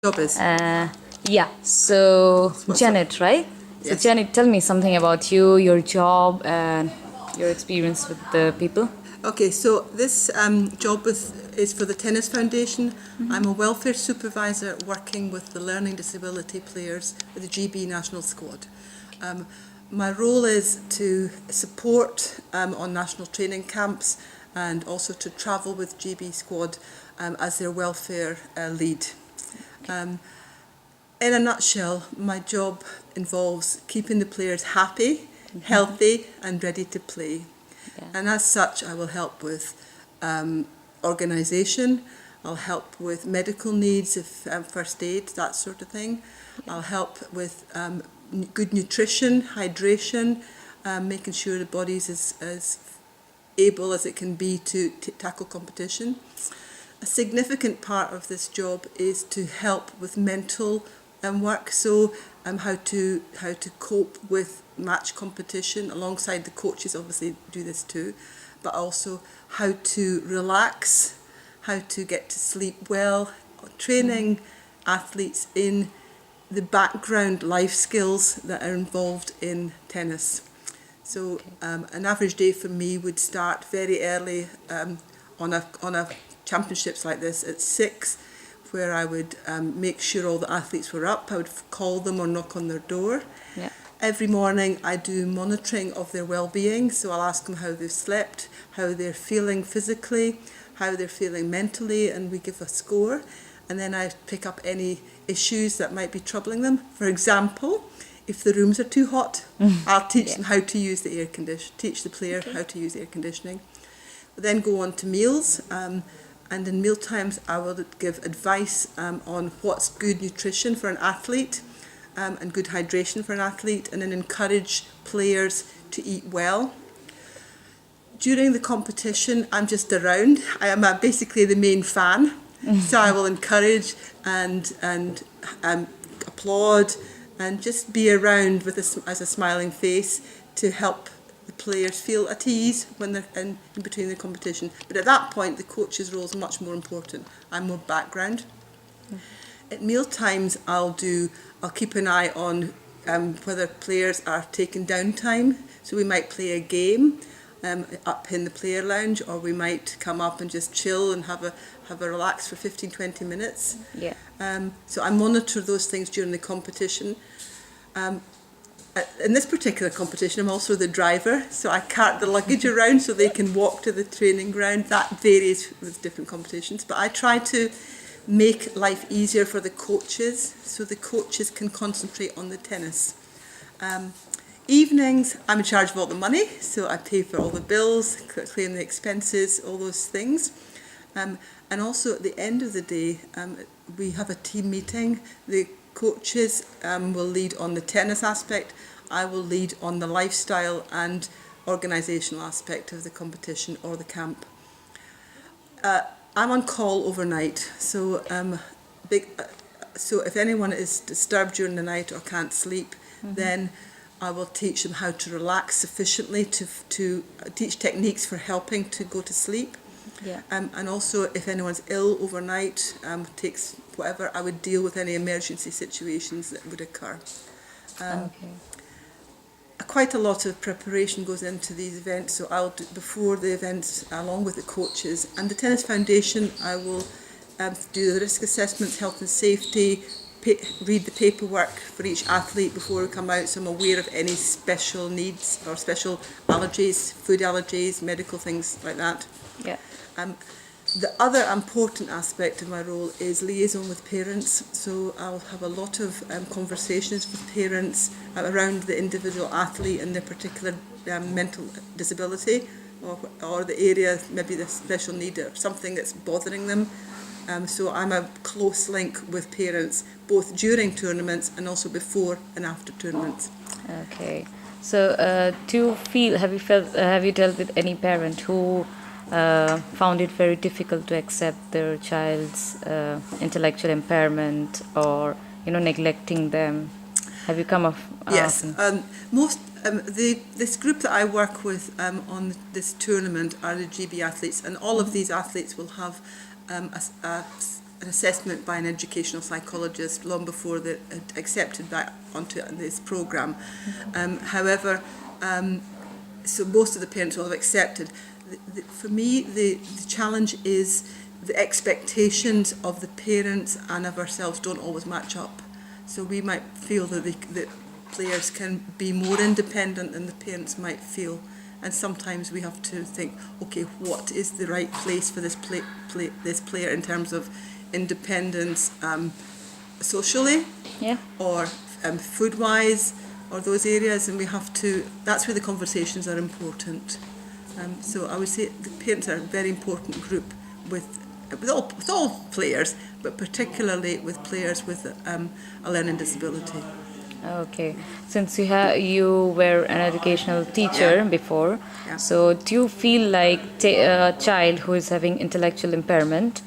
Job is. Yeah, so Janet, right? So Yes. Janet, tell me something about you, your job, and your experience with the people. Okay, so this job is for the Tennis Foundation. I'm a welfare supervisor working with the learning disability players at the GB National Squad. Um, my role is to support on national training camps and also to travel with GB Squad as their welfare lead. Um, in a nutshell, my job involves keeping the players happy, healthy and ready to play. Yeah. And as such, I will help with organisation, I'll help with medical needs, if first aid, that sort of thing. Yeah. I'll help with good nutrition, hydration, making sure the body's as able as it can be to tackle competition. A significant part of this job is to help with mental work, so how to cope with match competition alongside the coaches. Obviously do this too, but also how to relax, how to get to sleep well, training athletes in the background life skills that are involved in tennis. So an average day for me would start very early on a championships like this at 6, where I would make sure all the athletes were up. I would call them or knock on their door. Yeah. Every morning I do monitoring of their well-being, so I'll ask them how they've slept, how they're feeling physically, how they're feeling mentally, and we give a score. And then I pick up any issues that might be troubling them. For example, if the rooms are too hot, I'll teach them how to use the air condition, teach the player how to use air conditioning. We'll then go on to meals, and in meal times I will give advice on what's good nutrition for an athlete and good hydration for an athlete, and then encourage players to eat well. During the competition, I'm just around. I am basically the main fan, so I will encourage and applaud and just be around with as a smiling face to help the players feel at ease when they're in between the competition. But at that point, the coach's role is much more important. I'm more background. At meal times, I'll keep an eye on whether players are taking downtime. So we might play a game up in the player lounge, or we might come up and just chill and have a relax for 15-20 minutes. Yeah. So I monitor those things during the competition. In this particular competition, I'm also the driver, so I cart the luggage around so they can walk to the training ground. That varies with different competitions, but I try to make life easier for the coaches so the coaches can concentrate on the tennis. Evenings, I'm in charge of all the money, so I pay for all the bills, claim the expenses, all those things. And also at the end of the day, we have a team meeting. The coaches will lead on the tennis aspect. I will lead on the lifestyle and organisational aspect of the competition or the camp. I'm on call overnight, so so if anyone is disturbed during the night or can't sleep, then I will teach them how to relax sufficiently to teach techniques for helping to go to sleep. Yeah. And also, if anyone's ill overnight, takes whatever, I would deal with any emergency situations that would occur. Okay. Quite a lot of preparation goes into these events, so I'll do before the events along with the coaches. And the Tennis Foundation, I will do the risk assessments, health and safety, read the paperwork for each athlete before we come out, so I'm aware of any special needs or special allergies, food allergies, medical things like that. Yeah. The other important aspect of my role is liaison with parents, so I'll have a lot of conversations with parents around the individual athlete and their particular mental disability or the area, maybe the special need or something that's bothering them. So I'm a close link with parents both during tournaments and also before and after tournaments. Okay. So, have you dealt with any parent who found it very difficult to accept their child's intellectual impairment, or neglecting them? Have you come up? Yes, this group that I work with on this tournament are the GB athletes, and all of these athletes will have an assessment by an educational psychologist long before they're accepted back onto this programme. However, so most of the parents will have accepted. For me, the challenge is the expectations of the parents and of ourselves don't always match up. So we might feel that that players can be more independent than the parents might feel. And sometimes we have to think, okay, what is the right place for this this player in terms of independence socially, Yeah. or food-wise, or those areas, and we have to. That's where the conversations are important. So I would say the parents are a very important group with all players, but particularly with players with a learning disability. Okay. Since you were an educational teacher before, Yeah. so do you feel like a child who is having intellectual impairment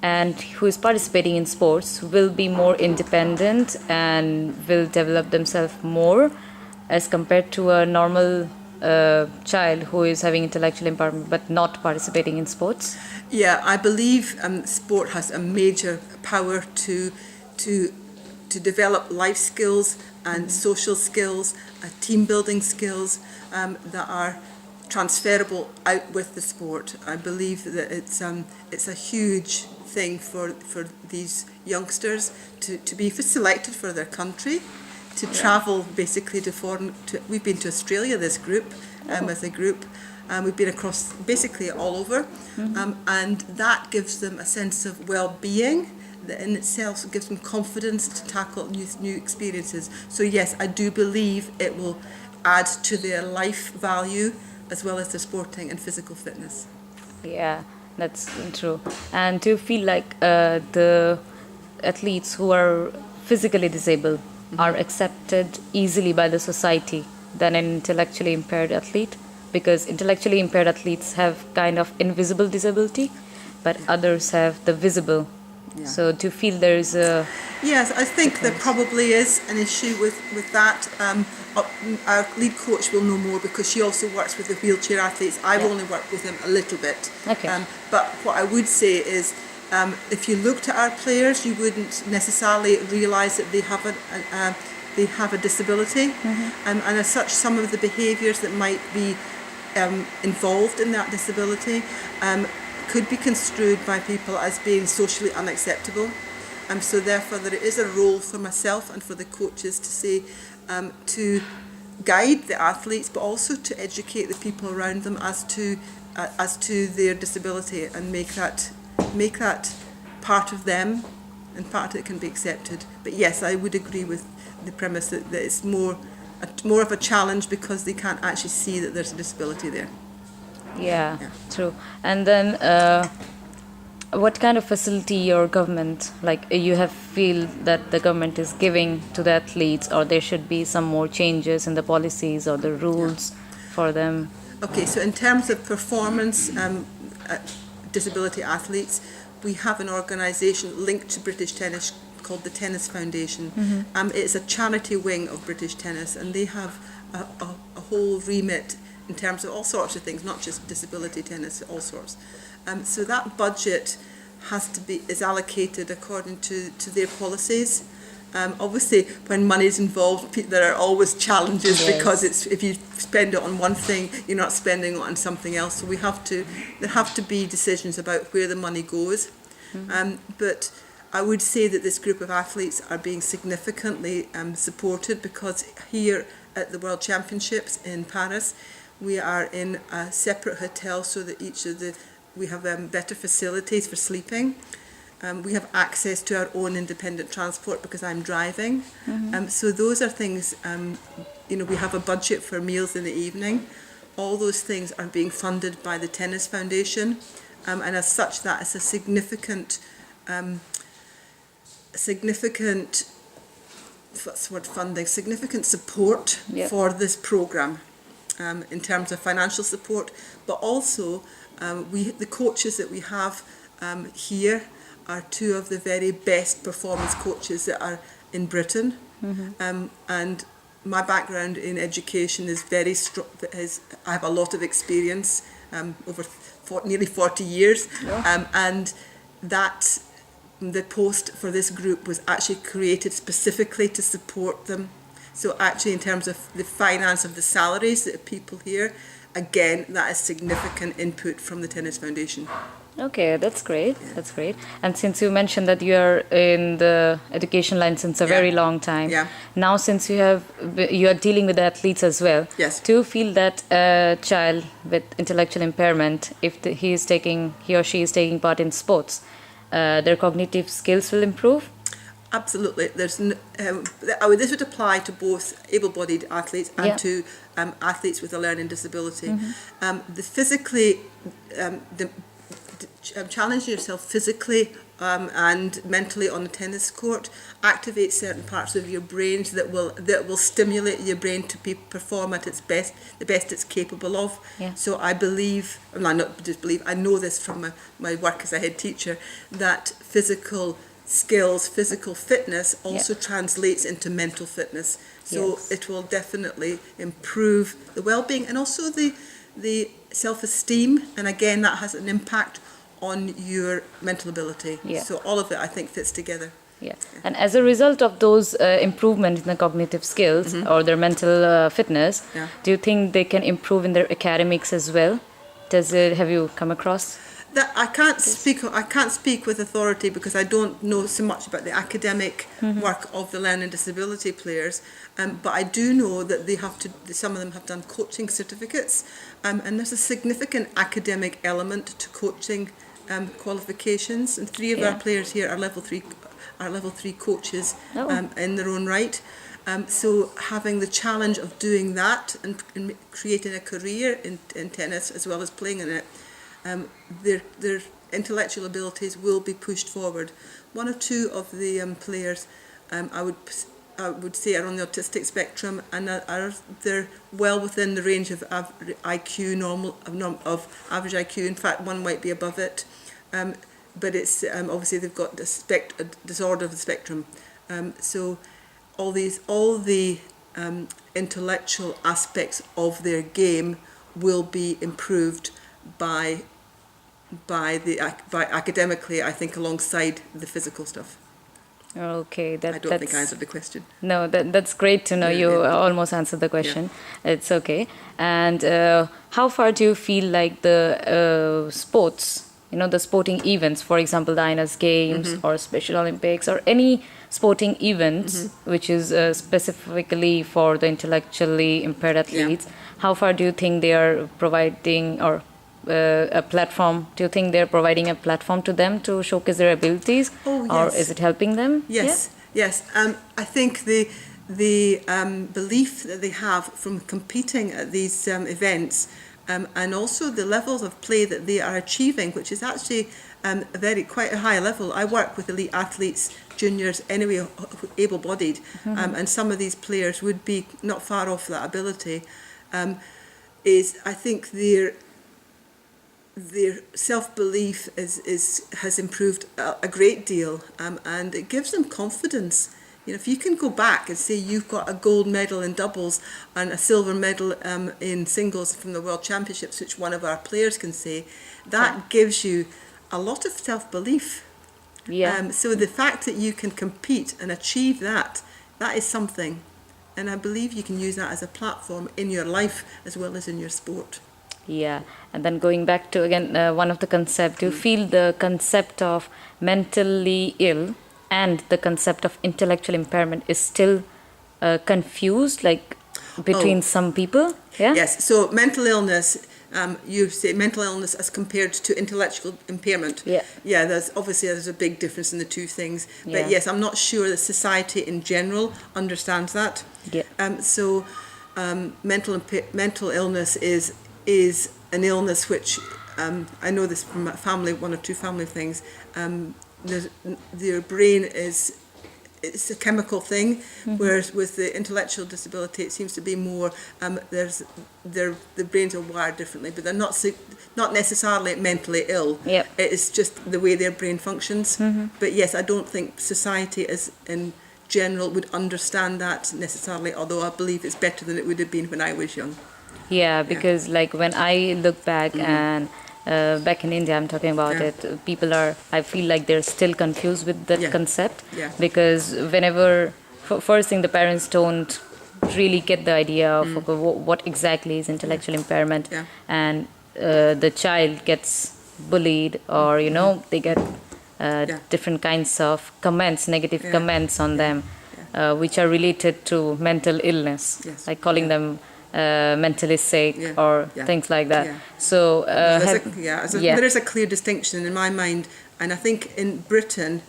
and who is participating in sports will be more independent and will develop themselves more as compared to a normal child who is having intellectual impairment but not participating in sports? Yeah, I believe sport has a major power to develop life skills and social skills, team building skills that are transferable out with the sport. I believe that it's a huge thing for these youngsters to be selected for their country, to travel basically to foreign. We've been to Australia, this group, as a group. We've been across basically all over, and that gives them a sense of well-being that in itself gives them confidence to tackle new experiences. So yes, I do believe it will add to their life value as well as their sporting and physical fitness. Yeah, that's true. And do you feel like the athletes who are physically disabled are accepted easily by the society than an intellectually impaired athlete? Because intellectually impaired athletes have kind of invisible disability, but others have the visible. Yeah. So do you feel there is a... Yes, I think there probably is an issue with that. Our lead coach will know more because she also works with the wheelchair athletes. I've only worked with them a little bit. Okay. But what I would say is, if you looked at our players, you wouldn't necessarily realise that they have a disability, and as such, some of the behaviours that might be involved in that disability could be construed by people as being socially unacceptable. So therefore there is a role for myself and for the coaches to say, to guide the athletes, but also to educate the people around them as to their disability, and make that part of them, and part of it can be accepted. But yes, I would agree with the premise that it's more of a challenge because they can't actually see that there's a disability there. Yeah, true. And then what kind of facility your government, like you have feel that the government is giving to the athletes, or there should be some more changes in the policies or the rules for them? Okay, so in terms of performance disability athletes, we have an organisation linked to British Tennis called the Tennis Foundation. It's a charity wing of British Tennis, and they have a whole remit in terms of all sorts of things, not just disability tennis, all sorts. So that budget is allocated according to their policies. Obviously, when money is involved, there are always challenges, because if you spend it on one thing, you're not spending it on something else. So there have to be decisions about where the money goes. But I would say that this group of athletes are being significantly supported, because here at the World Championships in Paris, we are in a separate hotel so that we have better facilities for sleeping. We have access to our own independent transport because I'm driving. So those are things, we have a budget for meals in the evening. All those things are being funded by the Tennis Foundation. And as such, that is a significant funding, significant support for this programme in terms of financial support, but also the coaches that we have here are two of the very best performance coaches that are in Britain. And my background in education is very strong. I have a lot of experience over nearly 40 years, and that the post for this group was actually created specifically to support them. So actually in terms of the finance of the salaries that people here, again, that is significant input from the Tennis Foundation. Okay, that's great. That's great. And since you mentioned that you are in the education line since a very long time, now since you are dealing with athletes as well, do you feel that a child with intellectual impairment, if he or she is taking part in sports, their cognitive skills will improve? Absolutely. This would apply to both able-bodied athletes and to athletes with a learning disability. The physically, challenging yourself physically and mentally on the tennis court activates certain parts of your brain that will stimulate your brain to perform at its best, the best it's capable of. So I believe, not just believe, I know this from my work as a head teacher, that physical skills, physical fitness also translates into mental fitness. So it will definitely improve the well-being and also the self-esteem, and again that has an impact on your mental ability. So all of it I think fits together. And as a result of those improvements in the cognitive skills or their mental fitness, do you think they can improve in their academics as well? Have you come across that? I can't speak with authority because I don't know so much about the academic work of the learning disability players, but I do know that some of them have done coaching certificates, and there's a significant academic element to coaching qualifications, and 3 of our players here are level 3 coaches in their own right. So having the challenge of doing that and creating a career in tennis as well as playing in it, their intellectual abilities will be pushed forward. 1 or 2 of the players I would say are on the autistic spectrum, and they're well within the range of IQ of average IQ. In fact, one might be above it, but it's obviously they've got a disorder of the spectrum. So all the intellectual aspects of their game will be improved by academically, I think, alongside the physical stuff. Okay, I don't think I answered the question. No, that's great to know. You almost answered the question. It's okay. And how far do you feel like the sports, the sporting events, for example, the INAS Games or Special Olympics or any sporting events which is specifically for the intellectually impaired athletes, how far do you think they are providing or a platform? Do you think they're providing a platform to them to showcase their abilities, or is it helping them? Yes. I think the belief that they have from competing at these events, and also the levels of play that they are achieving, which is actually quite a high level. I work with elite athletes, juniors, anyway, able-bodied, and some of these players would be not far off that ability. I think their self-belief has improved a great deal, and it gives them confidence. If you can go back and say you've got a gold medal in doubles and a silver medal in singles from the World Championships, which one of our players can say, that gives you a lot of self-belief. So the fact that you can compete and achieve that is something, and I believe you can use that as a platform in your life as well as in your sport. And then going back to again one of the concepts, do you feel the concept of mentally ill and the concept of intellectual impairment is still confused, like between some people? Yes, so mental illness, you say mental illness as compared to intellectual impairment. There's a big difference in the two things, but yes, I'm not sure that society in general understands that. So mental illness is an illness which I know this from my family, 1 or 2 family things. Their brain it's a chemical thing, whereas with the intellectual disability it seems to be more the brains are wired differently, but they're not necessarily mentally ill. It's just the way their brain functions. But yes, I don't think society as in general would understand that necessarily, although I believe it's better than it would have been when I was young. Because like when I look back and back in India, I'm talking about Yeah. it. People are, I feel like they're still confused with that Yeah. concept Yeah. because whenever, first thing, the parents don't really get the idea of okay, what exactly is intellectual impairment, Yeah. and the child gets bullied, or they get Yeah. different kinds of comments, negative Yeah. comments on Yeah. them, which are related to mental illness, Yes. like calling Yeah. them mentally sick Yeah. or Yeah. things like that. Yeah. So There is a clear distinction in my mind, and I think in Britain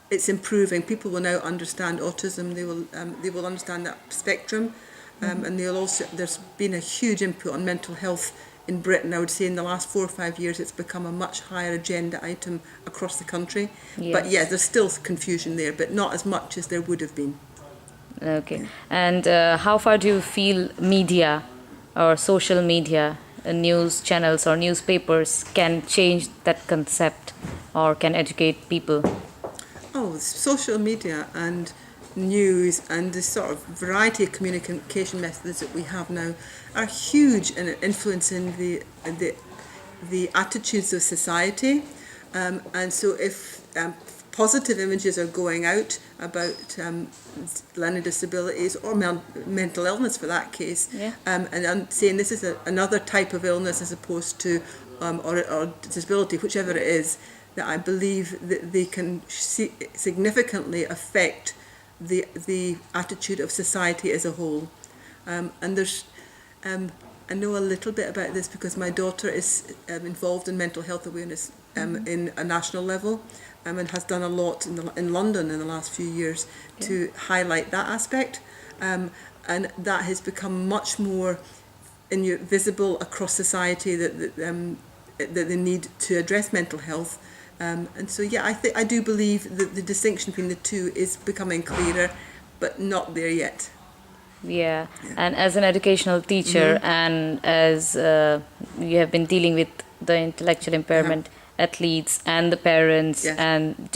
it's improving. People will now understand autism. They will understand that spectrum, and they'll also. There's been a huge input on mental health in Britain. I would say in the last 4 or 5 years, it's become a much higher agenda item across the country. But Yes. yeah, there's still confusion there, but not as much as there would have been. Okay. And how far do you feel media or social media, news channels or newspapers can change that concept or can educate people? Oh, social media and news and the sort of variety of communication methods that we have now are huge in influencing the attitudes of society. And so if positive images are going out about learning disabilities or mental illness for that case, Yeah. and I'm saying this is another type of illness as opposed to or disability, whichever it is, that I believe that they can significantly affect the attitude of society as a whole. And there's I know a little bit about this because my daughter is involved in mental health awareness in a national level, and has done a lot in London in the last few years to highlight that aspect, and that has become much more visible across society that the need to address mental health. And so, yeah, I do believe that the distinction between the two is becoming clearer, but not there yet. Yeah. And as an educational teacher, and as you have been dealing with the intellectual impairment athletes and the parents Yes. and